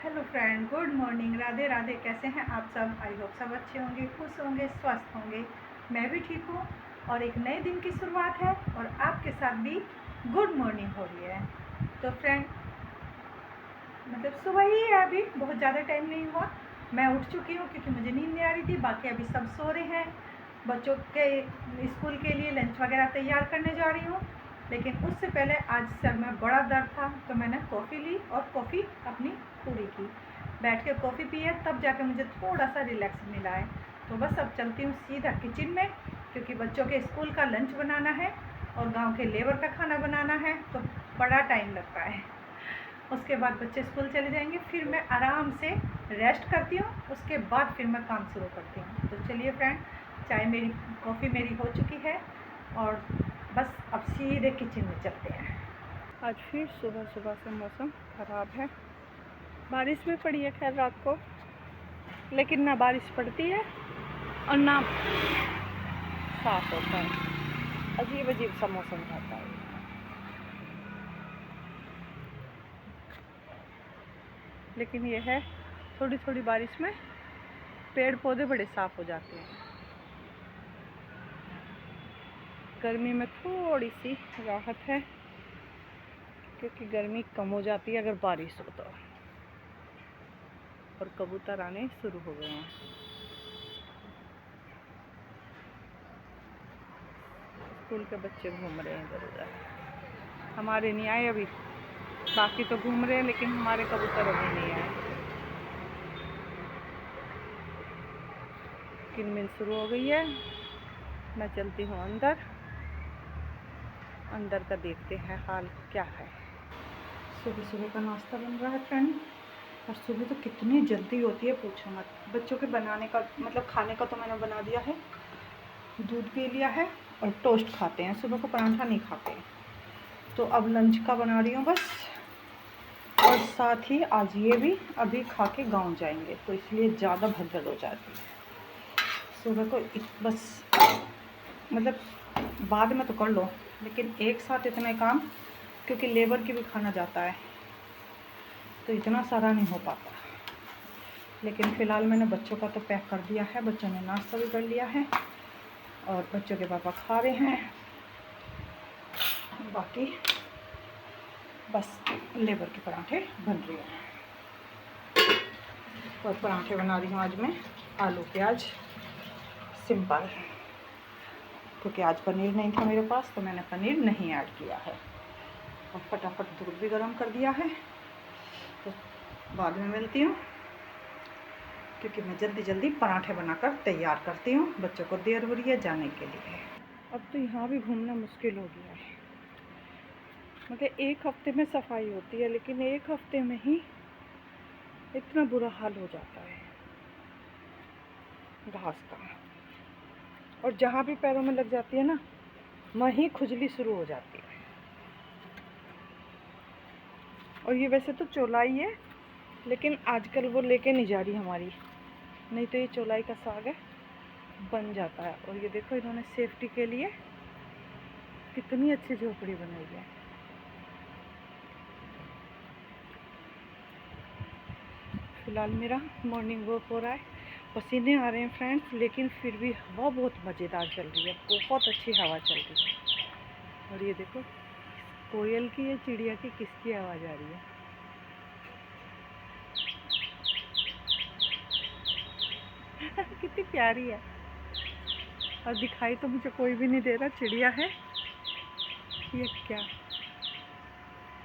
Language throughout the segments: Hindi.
Hello friend, good morning, Radhe Radhe. कैसे हैं आप सब? आई होप सब अच्छे होंगे, खुश होंगे, स्वस्थ होंगे। मैं भी ठीक हूँ और एक नए दिन की शुरुआत है और आपके साथ भी गुड मॉर्निंग हो रही है। तो फ्रेंड, सुबह ही है, अभी बहुत ज़्यादा टाइम नहीं हुआ। मैं उठ चुकी हूँ क्योंकि मुझे नींद नहीं आ रही थी। बाकी अभी सब सो रहे हैं। बच्चों के स्कूल के लिए लंच वगैरह तैयार करने जा रही हूँ। लेकिन उससे पहले आज सर में बड़ा दर्द था तो मैंने कॉफ़ी ली और कॉफ़ी अपनी पूरी की। बैठ के कॉफ़ी पी है, तब जाके मुझे थोड़ा सा रिलैक्स मिला है। तो बस अब चलती हूँ सीधा किचन में, क्योंकि बच्चों के स्कूल का लंच बनाना है और गांव के लेबर का खाना बनाना है, तो बड़ा टाइम लगता है। उसके बाद बच्चे स्कूल चले जाएंगे, फिर मैं आराम से रेस्ट करती हूँ। उसके बाद फिर मैं काम शुरू करती हूँ। तो चलिए फ्रेंड, चाय मेरी, कॉफ़ी मेरी हो चुकी है और बस अब सीधे किचन में चलते हैं। आज फिर सुबह सुबह से मौसम ख़राब है। बारिश भी पड़ी है खैर रात को, लेकिन ना बारिश पड़ती है और ना साफ होता है। अजीब अजीब सा मौसम रहता है। लेकिन ये है, थोड़ी थोड़ी बारिश में पेड़ पौधे बड़े साफ हो जाते हैं। गर्मी में थोड़ी सी राहत है, क्योंकि गर्मी कम हो जाती है अगर बारिश हो तो। और कबूतर आने शुरू हो गए हैं। स्कूल के बच्चे घूम रहे हैं इधर उधर। हमारे नहीं आए अभी, बाकी तो घूम रहे हैं, लेकिन हमारे कबूतर अभी नहीं आए। किलमिल शुरू हो गई है। मैं चलती हूँ अंदर, अंदर का देखते हैं हाल क्या है। सुबह सुबह का नाश्ता बन रहा है फ्रेंड, और सुबह तो कितनी जल्दी होती है पूछो मत। बच्चों के बनाने का खाने का तो मैंने बना दिया है, दूध पी लिया है और टोस्ट खाते हैं। सुबह को पराठा नहीं खाते हैं। तो अब लंच का बना रही हूँ बस। और साथ ही आज ये भी अभी खा के गाँव जाएंगे, तो इसलिए ज़्यादा भगदड़ हो जाती है। सुबह को बस बाद में तो कर लो, लेकिन एक साथ इतने काम, क्योंकि लेबर की भी खाना जाता है, तो इतना सारा नहीं हो पाता। लेकिन फ़िलहाल मैंने बच्चों का तो पैक कर दिया है। बच्चों ने नाश्ता भी कर लिया है और बच्चों के पापा खा रहे हैं। बाकी बस लेबर के पराठे बन रहे हैं। और पराठे बना रही हूँ आज मैं आलू प्याज सिंपल, क्योंकि आज पनीर नहीं था मेरे पास, तो मैंने पनीर नहीं ऐड किया है। और फटाफट दूध भी गर्म कर दिया है, तो बाद में मिलती हूँ, क्योंकि मैं जल्दी जल्दी पराठे बनाकर तैयार करती हूँ। बच्चों को देर हो रही है जाने के लिए। अब तो यहाँ भी घूमना मुश्किल हो गया है। एक हफ्ते में सफाई होती है, लेकिन एक हफ्ते में ही इतना बुरा हाल हो जाता है घास का। और जहाँ भी पैरों में लग जाती है ना, वहीं खुजली शुरू हो जाती है। और ये वैसे तो चौलाई है, लेकिन आजकल वो लेके नहीं जा रही हमारी, नहीं तो ये चौलाई का साग है, बन जाता है। और ये देखो, इन्होंने सेफ्टी के लिए कितनी अच्छी झोपड़ी बनाई है। फिलहाल मेरा मॉर्निंग वॉक हो रहा है, पसीने आ रहे हैं फ्रेंड्स, लेकिन फिर भी हवा बहुत मज़ेदार चल रही है, बहुत अच्छी हवा चल रही है। और ये देखो, कोयल की या चिड़िया की किसकी आवाज़ आ रही है। कितनी प्यारी है। और दिखाई तो मुझे कोई भी नहीं दे रहा, चिड़िया है ये क्या?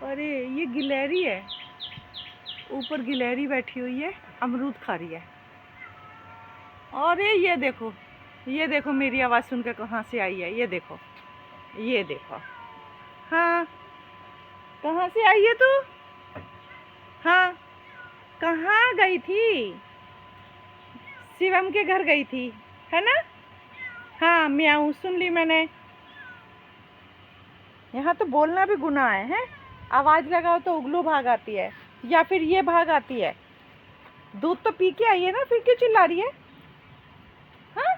अरे ये गिलहरी है, ऊपर गिलहरी बैठी हुई है, अमरूद खा रही है। अरे ये देखो मेरी आवाज़ सुन के कहाँ से आई है। ये देखो, ये देखो। हाँ, कहाँ से आई है तू? हाँ, कहाँ गई थी? शिवम के घर गई थी, है ना? हाँ, म्याऊं सुन ली मैंने। यहाँ तो बोलना भी गुनाह है? आवाज़ लगाओ तो उगलू भाग आती है, या फिर ये भाग आती है। दूध तो पी के आई है ना, फिर क्यों चिल्ला रही है? हाँ,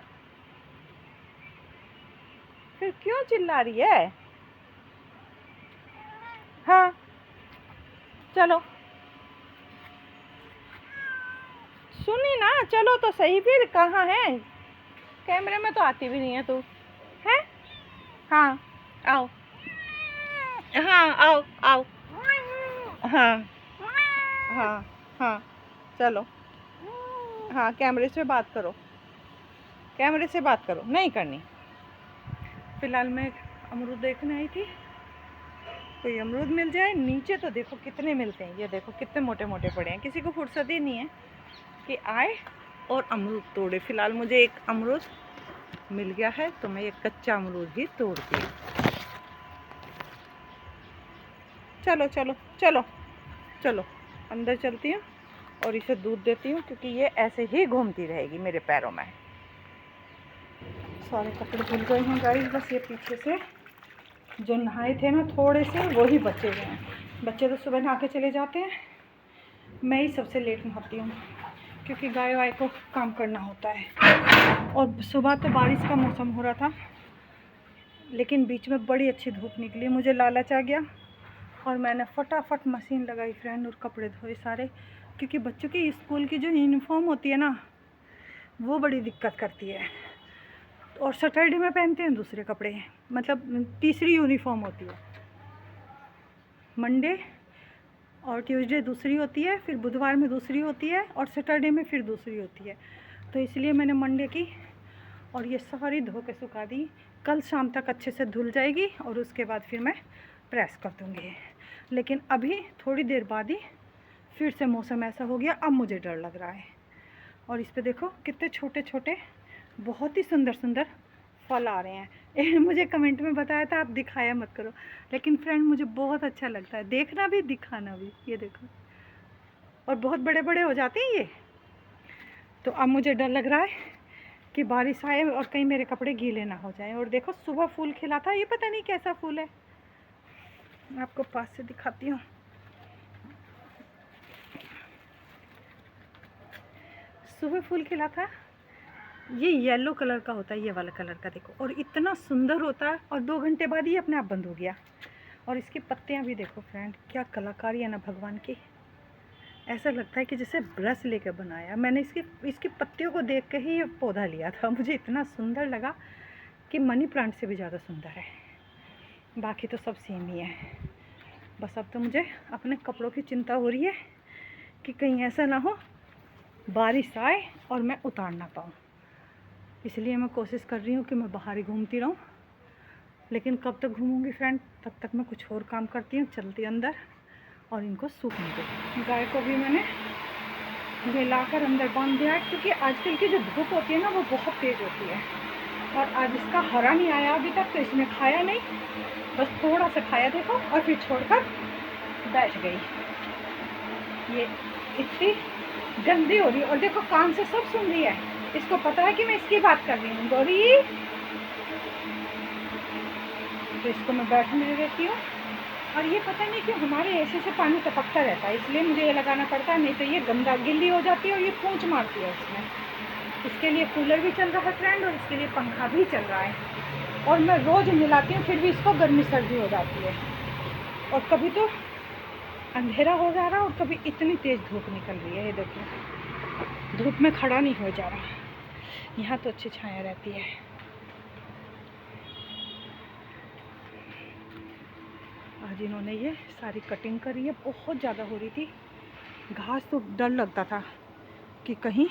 फिर क्यों चिल्ला रही है? हाँ, चलो सुनी ना, चलो तो सही। फिर कहाँ है? कैमरे में तो आती भी नहीं है तू, है? हाँ आओ, हाँ आओ आओ, हाँ हाँ हाँ चलो, हाँ कैमरे से बात करो, कैमरे से बात करो, नहीं करनी। फिलहाल मैं अमरूद देखने आई थी, कोई अमरूद मिल जाए। नीचे तो देखो कितने मिलते हैं, ये देखो कितने मोटे मोटे पड़े हैं। किसी को फुर्सत ही नहीं है कि आए और अमरूद तोड़े। फिलहाल मुझे एक अमरूद मिल गया है तो मैं ये कच्चा अमरूद भी तोड़ती हूँ। चलो चलो चलो चलो, अंदर चलती हूँ और इसे दूध देती हूँ, क्योंकि ये ऐसे ही घूमती रहेगी मेरे पैरों में। सारे कपड़े धुल गए हैं गाइस, बस ये पीछे से जो नहाए थे ना थोड़े से, वो ही बचे हुए हैं। बच्चे तो सुबह नहा के चले जाते हैं, मैं ही सबसे लेट नहाती हूँ, क्योंकि गाय वाय को काम करना होता है। और सुबह तो बारिश का मौसम हो रहा था, लेकिन बीच में बड़ी अच्छी धूप निकली, मुझे लालच आ गया और मैंने फटाफट मशीन लगाई फ्रेंड और कपड़े धोए सारे। क्योंकि बच्चों की स्कूल की जो यूनिफॉर्म होती है ना, वो बड़ी दिक्कत करती है। और सैटरडे में पहनते हैं दूसरे कपड़े, मतलब तीसरी यूनिफॉर्म होती है। मंडे और ट्यूसडे दूसरी होती है, फिर बुधवार में दूसरी होती है और सैटरडे में फिर दूसरी होती है। तो इसलिए मैंने मंडे की और ये सारी धो के सुखा दी। कल शाम तक अच्छे से धुल जाएगी और उसके बाद फिर मैं प्रेस कर दूँगी। लेकिन अभी थोड़ी देर बाद ही फिर से मौसम ऐसा हो गया, अब मुझे डर लग रहा है। और इस पे देखो कितने छोटे छोटे बहुत ही सुंदर सुंदर फल आ रहे हैं। मुझे कमेंट में बताया था आप दिखाया मत करो, लेकिन फ्रेंड मुझे बहुत अच्छा लगता है देखना भी दिखाना भी। ये देखो, और बहुत बड़े बड़े हो जाते हैं ये। तो अब मुझे डर लग रहा है कि बारिश आए और कहीं मेरे कपड़े गीले ना हो जाएं। और देखो सुबह फूल खिला था, ये पता नहीं कैसा फूल है, मैं आपको पास से दिखाती हूँ। सुबह फूल खिला था, ये येलो कलर का होता है, ये वाला कलर का देखो, और इतना सुंदर होता है। और 2 घंटे बाद ही अपने आप बंद हो गया। और इसकी पत्तियां भी देखो फ्रेंड, क्या कलाकारी है ना भगवान की। ऐसा लगता है कि जैसे ब्रश लेकर बनाया। मैंने इसकी पत्तियों को देख के ही ये पौधा लिया था, मुझे इतना सुंदर लगा कि मनी प्लांट से भी ज़्यादा सुंदर है। बाकी तो सब सेम ही है। बस अब तो मुझे अपने कपड़ों की चिंता हो रही है कि कहीं ऐसा ना हो बारिश आए और मैं उतार ना पाऊँ। इसलिए मैं कोशिश कर रही हूँ कि मैं बाहर ही घूमती रहूँ। लेकिन कब तक घूमूंगी फ्रेंड, तब तक मैं कुछ और काम करती हूँ, चलती अंदर और इनको सूखने दूँ। गाय को भी मैंने नहलाकर अंदर बांध दिया है, क्योंकि आजकल की जो धूप होती है ना वो बहुत तेज़ होती है। और आज इसका हरा नहीं आया अभी तक, तो इसने खाया नहीं, बस थोड़ा सा खाया देखो और फिर छोड़कर बैठ गई। ये इतनी गंदी हो रही है, और देखो कान से सब सुन रही है, इसको पता है कि मैं इसकी बात कर रही हूँ। गौरी, तो इसको मैं बैठने देती हूँ। और ये पता नहीं क्यों हमारे एसी से पानी टपकता रहता है, इसलिए मुझे ये लगाना पड़ता है, नहीं तो ये गंदा गिल्ली हो जाती है और ये पूंछ मारती है उसमें। इसके लिए कूलर भी चल रहा है फ्रेंड, और इसके लिए पंखा भी चल रहा है। और मैं रोज़ मिलाती हूँ, फिर भी इसको गर्मी सर्दी हो जाती है। और कभी तो अंधेरा हो जा रहा है और कभी इतनी तेज़ धूप निकल रही है। ये देखो धूप में खड़ा नहीं हो जा रहा, यहाँ तो अच्छी छाया रहती है। आज इन्होंने ये सारी कटिंग करी है, बहुत ज़्यादा हो रही थी घास, तो डर लगता था कि कहीं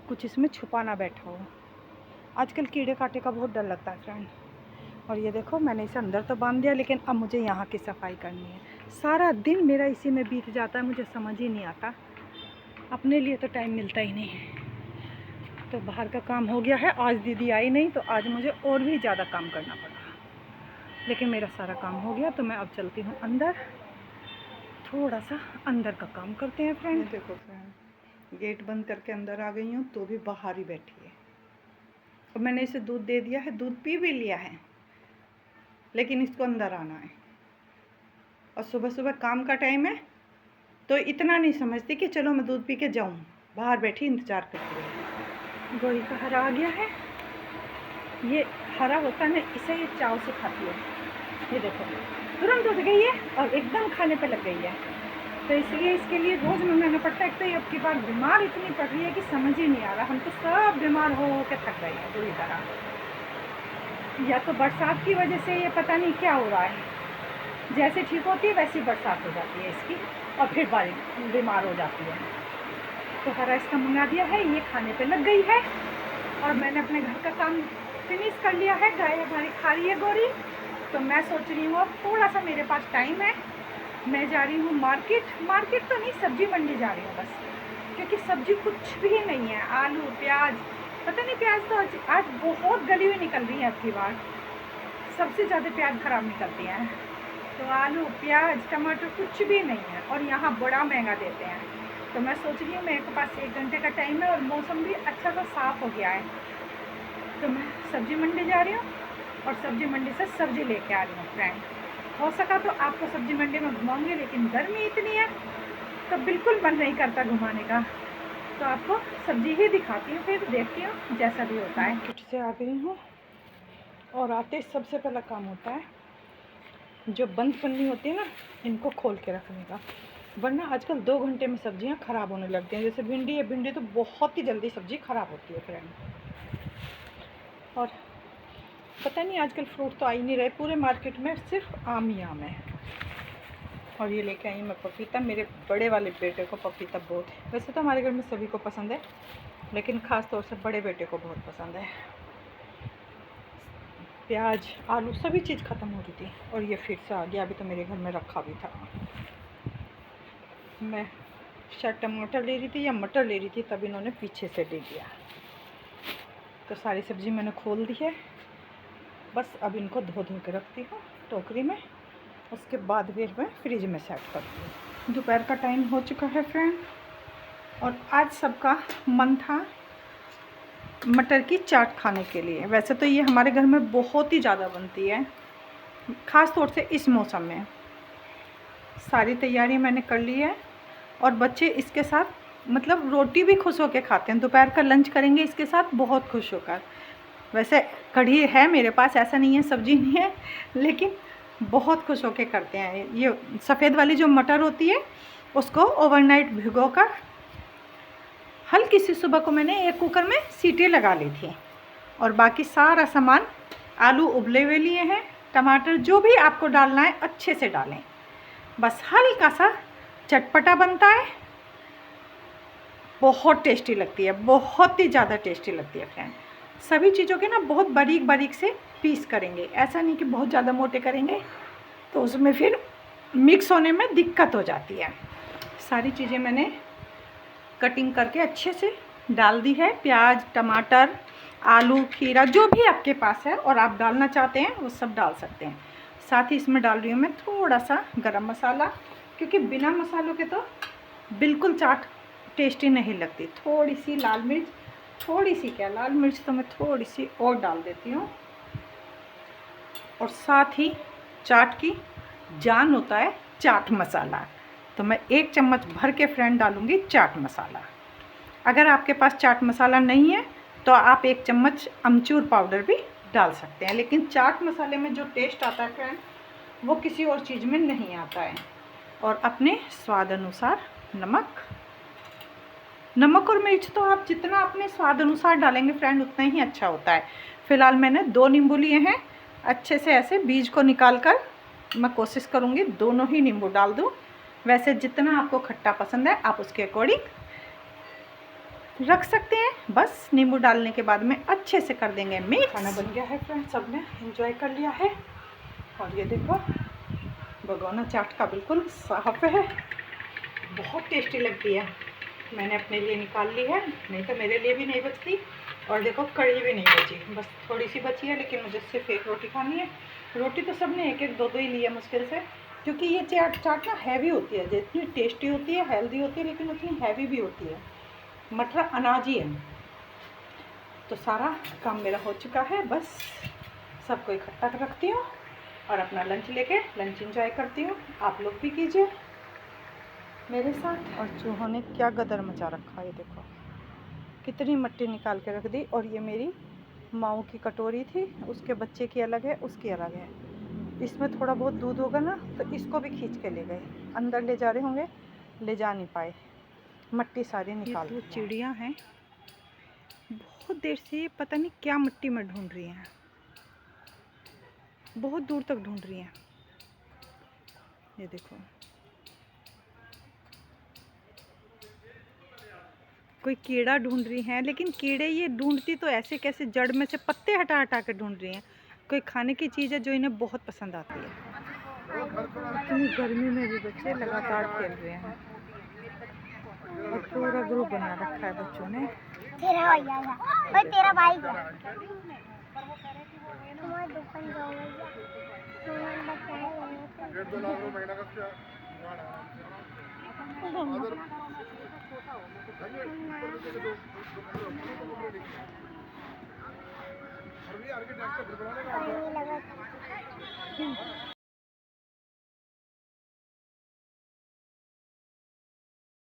कुछ इसमें छुपा ना बैठा हो। आजकल कीड़े काटे का बहुत डर लगता है फ्रेंड। और ये देखो मैंने इसे अंदर तो बांध दिया, लेकिन अब मुझे यहाँ की सफाई करनी है। सारा दिन मेरा इसी में बीत जाता है, मुझे समझ ही नहीं आता, अपने लिए तो टाइम मिलता ही नहीं है। तो बाहर का काम हो गया है, आज दीदी आई नहीं तो आज मुझे और भी ज़्यादा काम करना पड़ा, लेकिन मेरा सारा काम हो गया। तो मैं अब चलती हूँ अंदर, थोड़ा सा अंदर का काम करते हैं फ्रेंड। देखो फ्रेंड, गेट बंद करके अंदर आ गई हूँ तो भी बाहर ही बैठी है। और मैंने इसे दूध दे दिया है, दूध पी भी लिया है, लेकिन इसको अंदर आना है। और सुबह सुबह काम का टाइम है तो इतना नहीं समझती कि चलो मैं दूध पी के जाऊँ, बाहर बैठी इंतज़ार करती है। गोरी का हरा आ गया है, ये हरा होता है इसे ये चाव से खाती है। ये देखो तुरंत उठ गई है और एकदम खाने पे लग गई है। तो इसलिए इसके लिए रोज़ मंगाना पड़ता है। एक तो ये अब की बार बीमार इतनी पड़ रही है कि समझ ही नहीं आ रहा, हम तो सब बीमार हो के थक गए हैं पूरी तरह। या तो बरसात की वजह से ये पता नहीं क्या हो रहा है, जैसे ठीक होती है वैसी बरसात हो जाती है इसकी और फिर बीमार हो जाती है। तो हरा इसका मंगा दिया है, ये खाने पे लग गई है और मैंने अपने घर का काम फिनिश कर लिया है। गाय हमारी खा रही है गोरी। तो मैं सोच रही हूँ अब थोड़ा सा मेरे पास टाइम है, मैं जा रही हूँ मार्केट तो नहीं, सब्जी मंडी जा रही हूँ बस, क्योंकि सब्जी कुछ भी नहीं है। आलू प्याज, पता नहीं प्याज तो आज बहुत गली हुई निकल रही है। अब की बार सबसे ज़्यादा प्याज खराब निकलती हैं। तो आलू प्याज टमाटर कुछ भी नहीं है और यहाँ बड़ा महंगा देते हैं। तो मैं सोच रही हूँ मेरे के पास 1 घंटे का टाइम है और मौसम भी अच्छा सा साफ़ हो गया है। तो मैं सब्जी मंडी जा रही हूँ और सब्जी मंडी से सब्जी लेके आ रही हूँ फ्रेंड। हो सका तो आपको सब्जी मंडी में घुमाऊँगी, लेकिन गर्मी इतनी है तो बिल्कुल मन नहीं करता घुमाने का। तो आपको सब्जी ही दिखाती हूँ, फिर देखती हूँ जैसा भी होता है। किट से आ गई हूँ और आते सबसे पहला काम होता है जो बंद पन्नी होती है ना, इनको खोल के रखने का, वरना आजकल 2 घंटे में सब्जियां ख़राब होने लगती हैं। जैसे भिंडी है, भिंडी तो बहुत ही जल्दी सब्ज़ी ख़राब होती है फ्रेंड। और पता नहीं आजकल फ्रूट तो आ ही नहीं रहे, पूरे मार्केट में सिर्फ आम ही आम है। और ये लेके आई मैं पपीता, मेरे बड़े वाले बेटे को पपीता बहुत है। वैसे तो हमारे घर में सभी को पसंद है, लेकिन ख़ास तौर से बड़े बेटे को बहुत पसंद है। प्याज आलू सभी चीज़ ख़त्म हो रही थी और ये फिर से आ गया। अभी तो मेरे घर में रखा भी था। मैं शायद टमाटर ले रही थी या मटर ले रही थी, तब इन्होंने पीछे से दे दिया। तो सारी सब्ज़ी मैंने खोल दी है, बस अब इनको धो के रखती हूँ टोकरी में, उसके बाद फिर मैं फ्रिज में सेट करती हूँ। दोपहर का टाइम हो चुका है फ्रेंड और आज सबका मन था मटर की चाट खाने के लिए। वैसे तो ये हमारे घर में बहुत ही ज़्यादा बनती है, ख़ास तौर से इस मौसम में। सारी तैयारी मैंने कर ली है और बच्चे इसके साथ मतलब रोटी भी खुश होकर खाते हैं। दोपहर का लंच करेंगे इसके साथ बहुत खुश होकर। वैसे कढ़ी है मेरे पास, ऐसा नहीं है सब्जी नहीं है, लेकिन बहुत खुश होकर करते हैं। ये सफ़ेद वाली जो मटर होती है उसको ओवरनाइट भिगोकर हल्की सी सुबह को मैंने एक कुकर में सीटी लगा ली थी और बाकी सारा सामान आलू उबले हुए लिए हैं, टमाटर जो भी आपको डालना है अच्छे से डालें, बस हल्का सा चटपटा बनता है, बहुत टेस्टी लगती है, बहुत ही ज़्यादा टेस्टी लगती है फ्रेंड। सभी चीज़ों के ना बहुत बारीक बारीक से पीस करेंगे, ऐसा नहीं कि बहुत ज़्यादा मोटे करेंगे तो उसमें फिर मिक्स होने में दिक्कत हो जाती है। सारी चीज़ें मैंने कटिंग करके अच्छे से डाल दी है, प्याज टमाटर आलू खीरा जो भी आपके पास है और आप डालना चाहते हैं वो सब डाल सकते हैं। साथ ही इसमें डाल रही हूँ मैं थोड़ा सा गरम मसाला, क्योंकि बिना मसालों के तो बिल्कुल चाट टेस्टी नहीं लगती। थोड़ी सी लाल मिर्च, थोड़ी सी क्या लाल मिर्च तो मैं थोड़ी सी और डाल देती हूँ। और साथ ही चाट की जान होता है चाट मसाला, तो मैं 1 चम्मच भर के फ्रेंड डालूँगी चाट मसाला। अगर आपके पास चाट मसाला नहीं है तो आप 1 चम्मच अमचूर पाउडर भी डाल सकते हैं, लेकिन चाट मसाले में जो टेस्ट आता है फ्रेंड वो किसी और चीज़ में नहीं आता है। और अपने स्वाद अनुसार नमक और मिर्च तो आप जितना अपने स्वाद अनुसार डालेंगे फ्रेंड उतना ही अच्छा होता है। फ़िलहाल मैंने 2 नींबू लिए हैं, अच्छे से ऐसे बीज को निकाल कर मैं कोशिश करूँगी दोनों ही नींबू डाल दूँ। वैसे जितना आपको खट्टा पसंद है आप उसके अकॉर्डिंग रख सकते हैं। बस नींबू डालने के बाद में अच्छे से कर देंगे मिक्स। खाना बन गया है फ्रेंड, सब ने एंजॉय कर लिया है। और ये देखो भगोना चाट का बिल्कुल साफ है, बहुत टेस्टी लगती है। मैंने अपने लिए निकाल ली है, नहीं तो मेरे लिए भी नहीं बचती। और देखो कढ़ी भी नहीं बची, बस थोड़ी सी बची है, लेकिन मुझे सिर्फ 1 रोटी खानी है। रोटी तो सब ने 1-1 2-2 ही ली है मुश्किल से, क्योंकि ये चाट ना हैवी होती है। जितनी टेस्टी होती है हेल्दी होती है, लेकिन उतनी हैवी भी होती है। मटर अनाज ही है। तो सारा काम मेरा हो चुका है, बस सबको इकट्ठा कर रखती हूँ और अपना लंच लेके लंच एंजॉय करती हूँ। आप लोग भी कीजिए मेरे साथ। और चूहों ने क्या गदर मचा रखा है, देखो कितनी मिट्टी निकाल के रख दी। और ये मेरी माऊ की कटोरी थी, उसके बच्चे की अलग है, उसकी अलग है। इसमें थोड़ा बहुत दूध होगा ना तो इसको भी खींच के ले गए, अंदर ले जा रहे होंगे ले जा नहीं पाए, मट्टी सारी ये निकाल दो दी है। चिड़ियाँ हैं, बहुत देर से पता नहीं क्या मिट्टी में ढूंढ रही हैं, बहुत दूर तक ढूंढ रही हैं। ये देखो, कोई कीड़ा ढूंढ रही हैं, लेकिन कीड़े ये ढूंढती तो ऐसे कैसे, जड़ में से पत्ते हटा हटा के ढूंढ रही हैं। कोई खाने की चीज़ है जो इन्हें बहुत पसंद आती है। इतनी गर्मी में भी बच्चे लगातार खेल रहे हैं और पूरा ग्रुप बना रखा है बच्चों ने। तेरा भैया है, भाई तेरा भाई है। तुम्हारे दुकान जाओ भैया, तुम्हारे बच्चा है 1.5 लाख रुपए महीना का क्या पानी लगा।